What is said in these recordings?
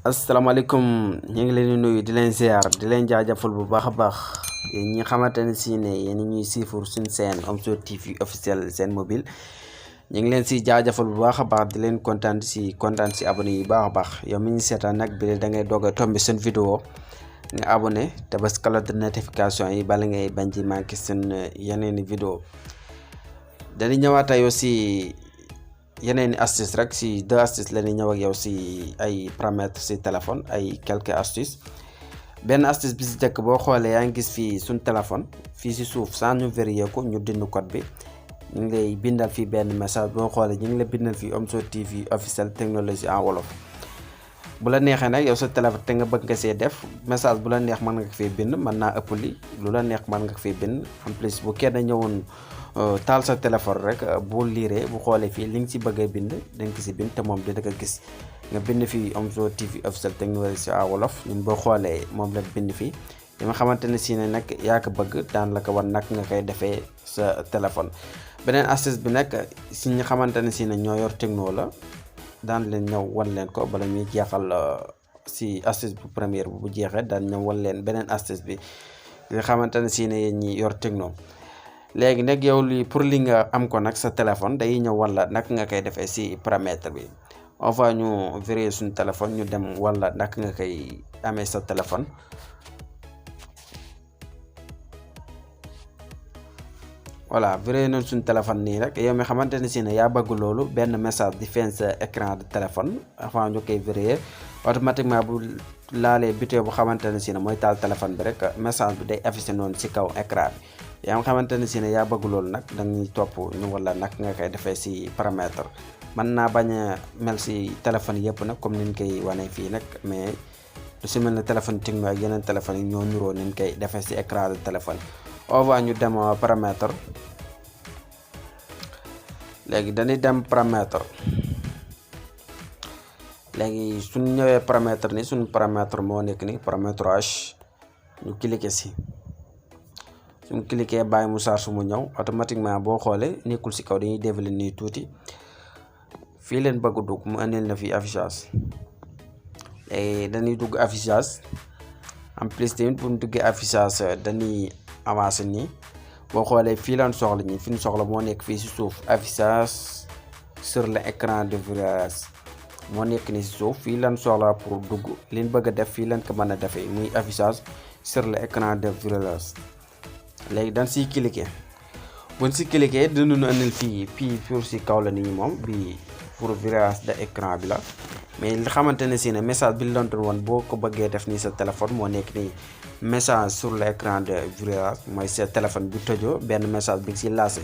asalaamaaleykum ñu ngi leen di nuyu di leen ziar di leen jaajëfal bu baax a baax yéen ñi xamante ne si ne yéen ñuy siifur suñ seen Omzo TV officiel seen mobile ñu ngi leen si jaajëfal bu baax a baax di leen kontaan si abonné yi baax a baax yow mi ñu seetaan nag bi da ngay doog a tombé seen vidéo nga abonné te bés cloche de notification yi bala ngay bañ ci manqué seen yeneen vidéo dañuy ñëwaat yow si yeneen astuce rek si deux astuces la ñuy ñëw ak yow si ay paramètres si téléphone ay quelques astuces benn astuce bi si jëkk boo xoolee yaa ngi gis fii suñ téléphone fii si suuf sans ñu vérifier ko ñu dind code bi ñu ngi lay bindal fii benn message boo xoolee ñu ngi la bindal fii Omzo TV officiel technologie en wolof. bu la neexee nag yow sa téléphone te nga bëgg nga see def message bu la neex mën nga ko fee bind mën naa ëpp li lu la neex mën nga ko fee bind en plus bu kenn ñëwoon taal sa téléphone rek bu liiree bu xoolee fii li nga si bëgg a bind da nga si bind te moom dina ko gis nga bind fii Omzo TV officiel technologie en wolof ñun boo xoolee moom la bind fii li nga xamante ne si ne nag yaa ko bëgg daan la ko wan nag nga koy defee sa téléphone. beneen astuce bi nag si ñi xamante ne si ne ñoo yor techno la daan leen ñëw wan leen ko bala ñuy jeexal si astuce bu première bu jeexee daan ñëw wan leen beneen astuce bi nga xamante ne si ne yéen ñi yor techno. léegi nag yow lii pour li nga am ko nag sa téléphone day ñëw wala naka nga koy defee si paramètre bi on va ñu vérifier suñu téléphone ñu dem wala naka nga koy amee sa téléphone. voilà vérifier nañ suñu téléphone nii rek yow mi xamante ne si ne yaa bëgg loolu benn message di feeñ sa écran de téléphone avant ñu koy vérifier automatiquement bu laalee bité bu xamante ne si ne mooy taal téléphone bi rek message bi day affiché noonu si kaw écran bi. yaa nga xamante ne si ne yaa bëgg loolu nag dañuy topp ñu wala nag nga koy defee si paramètre mën naa bañ a mel si téléphone yëpp nag comme niñ koy wane fii nag mais lu si mel ne téléphone Tecno ak yeneen téléphone yi ñoo nuroo niñ koy defee si écran de téléphone. on va ñu dem paramètre léegi dañuy dem paramètre léegi suñ ñëwee paramètre ni suñ paramètre moo nekk ni paramétrage ñu cliquer si suñ cliquer bàyyi mu charge mu ñëw automatiquement boo xoolee nekkul si kaw dañuy développer nii tuuti fii leen bëgg dugg mu andil na fii affichage léegi dañuy dugg affichage en plus tamit bu ñu duggee affichage dañuy avancé nii boo xoolee fii lan soxla ñi fi ñu soxla moo nekk fii si suuf affichage sur l'écran de virage moo nekk ni si suuf fii lan soxla pour dugg liñ bëgg a def fii lan ko mën a defee muy affichage sur l'écran de virage. léegi dañ siy cliquer buñ si cliquer dinañu andil fii pour si kaw la nii moom bi pour virage de écran bi la mais li xamante ne si ne message bi la doon woon boo ko bëggee def nii sa téléphone moo nekk nii message sur l'écran de virage mooy sa téléphone bi tojoo benn message bi si lancé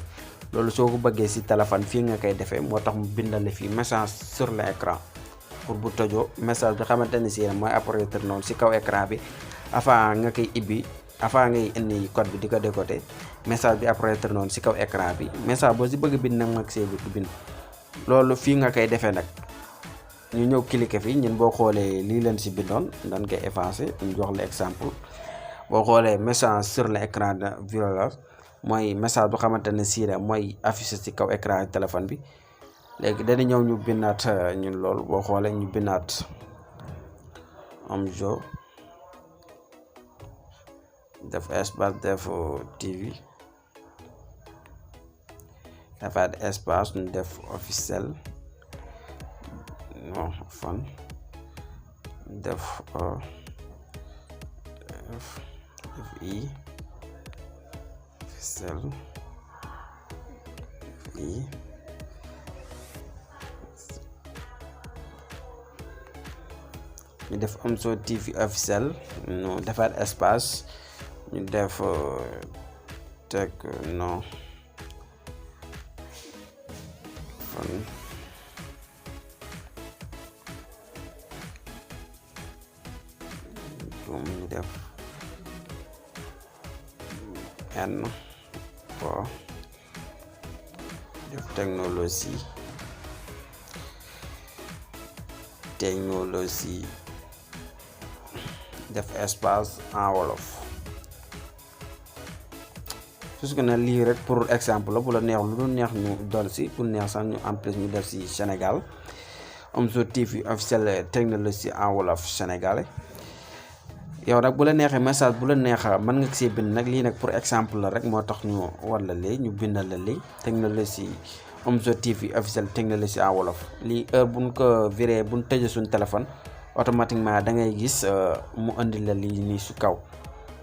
loolu soo ko bëggee si téléphone fii nga koy defee moo tax mu bindale fii message sur l'écran pour bu tojoo message bi xamante ne si ne mooy apparaître noonu si kaw écran bi avant nga koy ibbi avant ngay indi code bi di ko décoder message bi apparaître noonu si kaw écran bi message boo si bëgg bind nag mag see bind loolu fii nga koy defee nag ñu ñëw cliquer fii ñun boo xoolee lii leen si bindoon dañ koy effacer ñu jox la exemple boo xoolee message sur l'écran de virage mooy message bu xamante ne si la mooy affiché si kaw écran téléphone bi. léegi dañu ñëw ñu bindaat ñun loolu boo xoolee ñu bindaat Omzo def espace def TV defaat espace ñu def officiel non fan def i officiel i ñu def Omzo TV officiel ñu defaat espace ñu def Tecno fan ñu def n po def technologie def espace en wolof parce que na lii rek pour exemple la bu la neex lu dul neex ñu dol si pour neex sax ñu en plus ñu def si Sénégal Omzo TV officiel technologie en wolof sénégalais. yow nag bu la neexee message bu la neexa mën nga see bind nag lii nag pour exemple la rek moo tax ñu war la lii ñu bindal la lii technologie Omzo TV officiel technologie en wolof. lii heure buñ ko viré buñ tëjee suñ téléphone automatiquement da ngay gis mu indi la lii nii su kaw.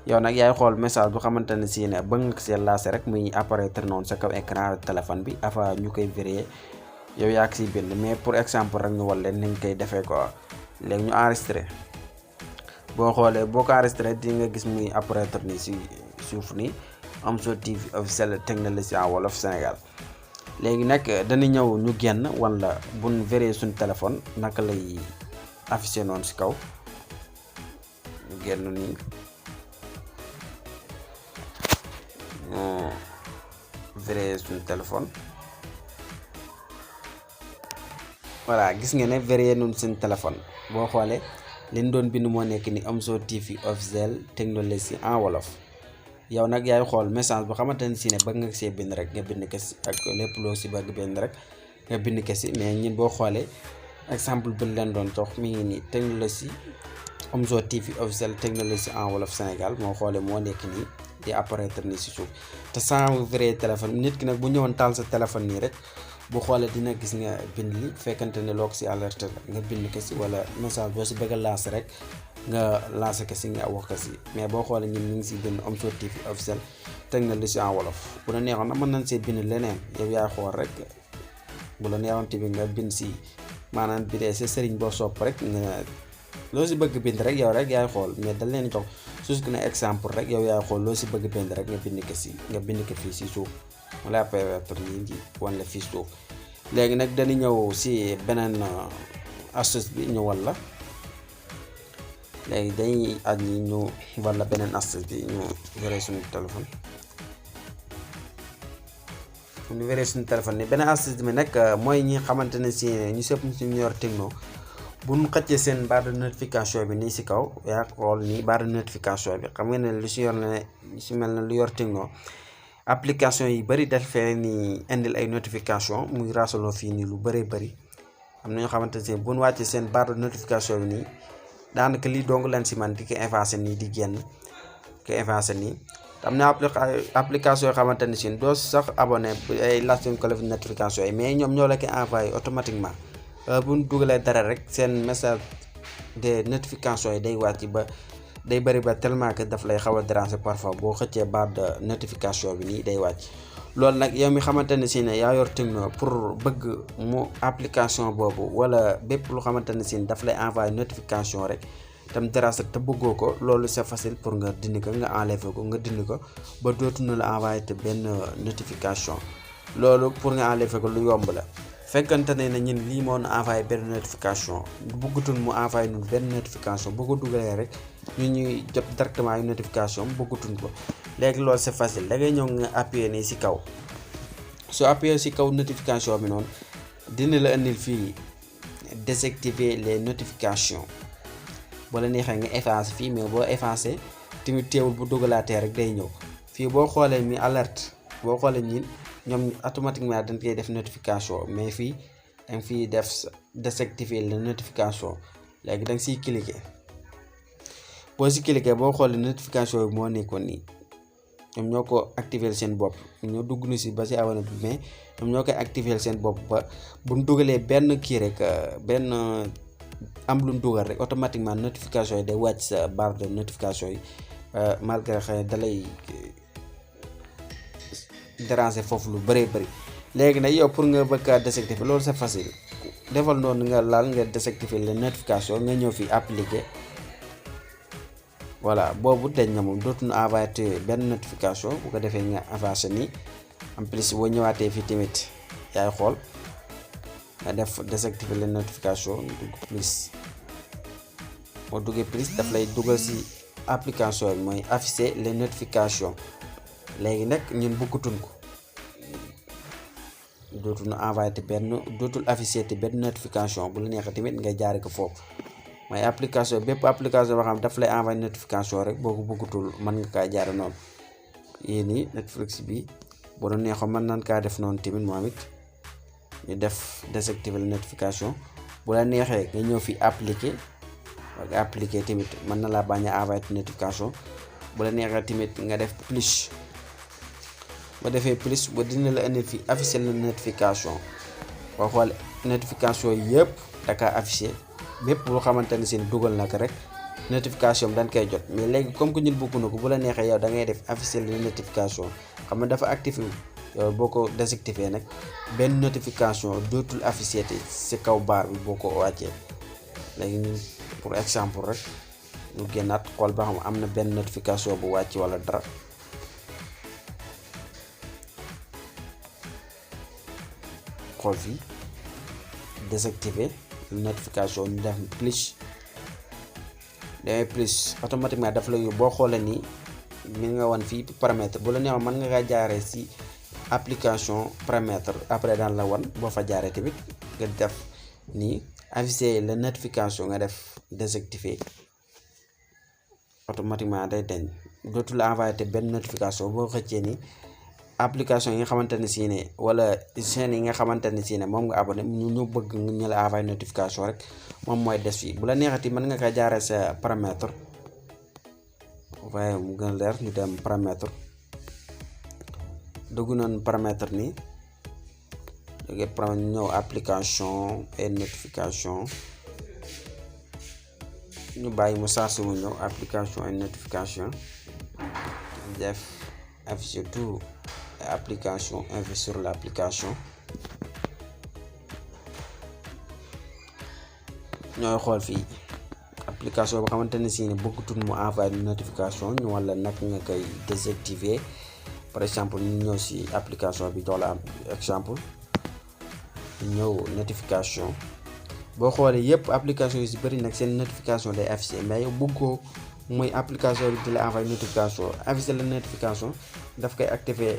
yow nag yaay xool message bu xamante ne si ne bëgg nga see lancé rek muy apparaître noonu sa kaw écran téléphone bi avant ñu koy viré yow yaa siy bind mais pour exemple rek ñu wal leen nañ koy defee quoi. léegi ñu enregistré boo xoolee boo ko enregistré di nga gis muy apparaître ni si suuf ni Omzo TV officiel technologie en wolof Sénégal. léegi nag dana ñëw ñu génn wala buñ veree suñ téléphone naka lay affiché noonu si kaw ñu génn nii ñu veree suñ téléphone. voilà gis nga ne veree nun suñ téléphone boo xoolee liñ doon bind moo nekk ni Omzo TV officiel technologie en wolof. yow nag yaay xool message bu xamante ne si ne bëgg nga see bind rek nga bind ko si ak lépp loo si bëgg bind rek nga bind ko si mais ñun boo xoolee exemple bi leen doon jox mi ngi nii technologie Omzo TV officiel technologie en wolof Sénégal moo xoolee moo nekk nii di apparaître ni si suuf te sans vrai téléphone nit ki nag bu ñëwoon taal sa téléphone nii rek bu xoolee dina gis nga bind li fekkante ne loo ko si alerte nga bind ko si wala message boo si bëgg a lancer rek nga lancer ko si nga wax ko si mais boo xoolee ñun ñu ngi si bind Omzo TV officiel technologie en wolof. bu la neexoon nag mën nañ see bind leneen yow yaay xool rek bu la neexoon tamit nga bind si maanaam bi dee sa sëriñ boo sopp rek nga loo si bëgg bind rek yow rek yaay xool mais dañ leen jox suuf ne exemple rek yow yaay xool loo si bëgg bind rek nga bind ko si nga bind ko fii si suuf mu lay apparaître nii di wan la fii suuf. léegi nag dañu ñëw si beneen astuce bi ñu walla léegi dañuy aj ñi ñu walla beneen astuce bi ñu veree suñu téléphone. ñu veree suñu téléphone ni beneen astuce bi nag mooy ñi xamante ne si ñu sëpp ñu yor Tecno bu ñu xëccee seen barre de notification bi nii si kaw yaa xool nii barre de notification bi xam nga ne lu si yor ne si mel na lu yor Tecno application yi bëri dafay ni indil ay notification muy rasoloo fii nii lu bëree bëri am na ñoo xamante ne bu ñu wàccee seen barre de notification bi nii daanaka lii dong leen si man di ko effacé nii di génn ko effacé nii. am na application yoo xamante ne si doo sax abonné ay laajte ko notification yi mais ñoom ñoo la koy envoyé automatiquement bu ñu dugalee dara rek seen message de notification yi day wàcc ba. day bëri ba tellement que daf lay xaw a déranger parfois boo xëccee barre de notification bi nii day wàcc loolu nag yow mi xamante ne si ne yaa yor Tecno pour bëgg mu application boobu wala bépp lu xamante ne si daf lay envoyer notification rek tam déranger te bëggoo ko loolu c'est facile pour nga dindi ko nga enlever ko nga dindi ko ba dootu na la envoyer te benn notification loolu pour nga enlever ko lu yomb la. fekkante ne na ñun lii moo ñu envoyé benn notification bëggutul mu envoyé ñu benn notification boo ko dugalee rek ñu ñuy jot directement ay notification bëggutuñ ko léegi loolu c'est facile da ngay ñëw nga appuyer nii si kaw soo appuyer si kaw notification bi noonu dina la indil fii désactiver les notifications boo la neexee nga effacer fii mais boo effacer tamit teewul bu dugalaatee rek day ñëw fii boo xoolee mi alerte boo xoolee ñin ñoom automatiquement dañ koy def notification mais fii danga fiy def désactiver la notification léegi da nga siy cliquer boo si cliquer boo xoolee notification bi moo nekkoon nii ñoom ñoo ko activer seen bopp ñoo dugg na si ba si abonné bi mais ñoom ñoo koy activer seen bopp ba bu ñu dugalee benn kii rek benn am lu ñu dugal rek automatiquement notification yi day wàcc sa barre de notification yi malgré xëy da lay déranger foofu lu bëree bëri. léegi nag yow pour nga bëgg a désactiver loolu c'est facile defal noonu nga laal nga désactiver les notifications nga ñëw fii appliquer voilà boobu dañ na moom dootuñu envoyer benn notification bu ko defee nga avancer nii en plus boo ñëwaatee fii tamit yaay xool nga def désactiver les notifications dugg plus boo duggee plus daf lay dugal si application bi mooy afficher les notifications léegi nag ñun bëggatuñ ko dootuñu envoyer te benn dootul afficher te benn notification bu la neexee tamit nga jaare ko foofu mooy application bépp application boo xam daf lay envoyer notification rek boo ko bëggatul mën nga kaa jaare noonu yéen nii Netflix bi bu la neexoon mën nañ kaa def noonu tamit moom it ñu def désactiver les notifications bu la neexee nga ñëw fi appliquer nga appliquer tamit mën na la bañ a envoyer notification bu la neexee tamit nga def plus ba defee plus ba dina la indi fi afficher la notification boo xool notification yëpp daka afficher bépp loo xamante ne si dugal na ko rek notification dañ koy jot. mais léegi comme que ñun bëgg na ko bu la neexee yow da ngay def afficher la notification xam nga dafa activé yow boo ko désactivé nag benn notification dootul affiché te ci kaw baar bi boo ko wàccee. léegi ñun pour exemple rek ñu génnaat xool ba xam am na benn notification bu wàcc wala dara. xool fii désactivé notification ñu def plus demee plus automatiquement daf la yóbbu boo xoolee nii mi nga wan fii paramètre bu la neexoon mën nga kaa jaaree ci application paramètre après daan la wan boo fa jaaree tamit nga def nii afficher la notification nga def désactiver automatiquement day dañ dootu la envoyer te benn notification boo xëccee ni application yi nga xamante ne si ne wala chaîne yi nga xamante ne si ne moom nga abonné ñu bëgg ñu la envoyer notification rek moom mooy des fii bu la neexati mën nga ko jaaree sa paramètre waaye mu gën a leer ñu dem paramètre dugg noonu paramètre ni léegi ñëw application et notification ñu bàyyi mu chargé mu ñëw application et notification def afficher tout application investi sur l'application ñooy xool fii application boo xamante ne si ne bëggutul mu envoyer notification ñu wala nag nga koy désactiver. par exemple ñu ñëw si application bi jox la am exemple ñëw notification boo xoolee yëpp application yu si bëri nag seen notification day affiché mais yow bëggoo muy application bi di la envoyer notification affiché la notification daf koy activer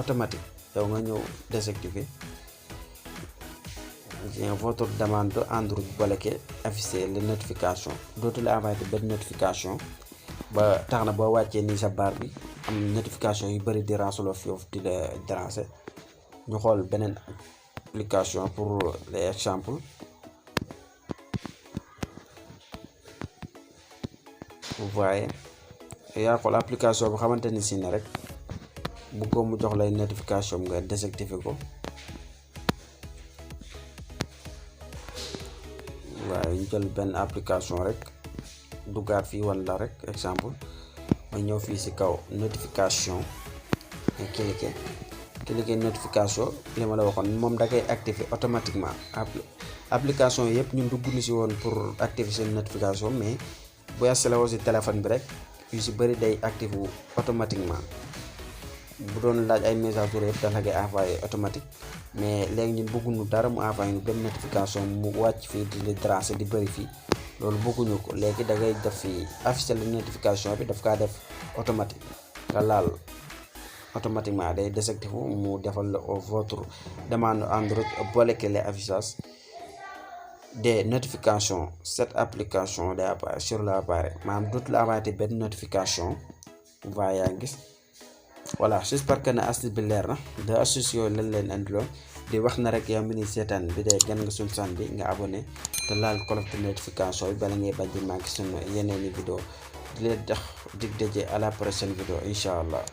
automatique yow nga ñëw désactiver votre demande Android bloqué afficher les notifications dootu la envoyer benn notification ba tax na boo wàccee nii sa barre bi am notification yu bëri di ranceloo foofu di la déranger. ñu xool beneen application pour les exemples vous voyez yaa xool application bu xamante ni si ne rek bu ko mu jox lay notification nga désactiver ko. waaye ñu jël benn application rek duggaat fii wan la rek exemple ma ñëw fii ci kaw notification nga cliquer notification li ma la waxoon moom da koy activer automatiquement. application yëpp ñun dugg ni ci woon pour activer seen notification mais bu installé woo ci téléphone bi rek yu ci bëri day activer automatiquement. bu doon laaj ay message yëpp dafa koy envoyer automatique mais léegi ñun bëgguñu dara mu envoyer ñu benn notification mu wàcc fii di la déranger di bëri fii loolu bëgguñu ko. léegi da ngay def fii afficher la notification bi daf kaa def automatique nga laal automatiquement day désactiver mu defal la votre demande Android bloquer les affichages des notifications cette application day apparaître sur l'appareil maanaam dootu la envoyer benn notification va yaa gis. voilà j'espère que ne astuce bi leer na de astuce yooyu lañ leen andiloon di wax na rek yow mi ni seetaan bi dee gan nga suñu san bi nga abonné te laal cloche de notification bi bala ngay bañ di manqué suñu yeneen i vidéo di leen tax dig daje à la prochaine vidéo incha allah.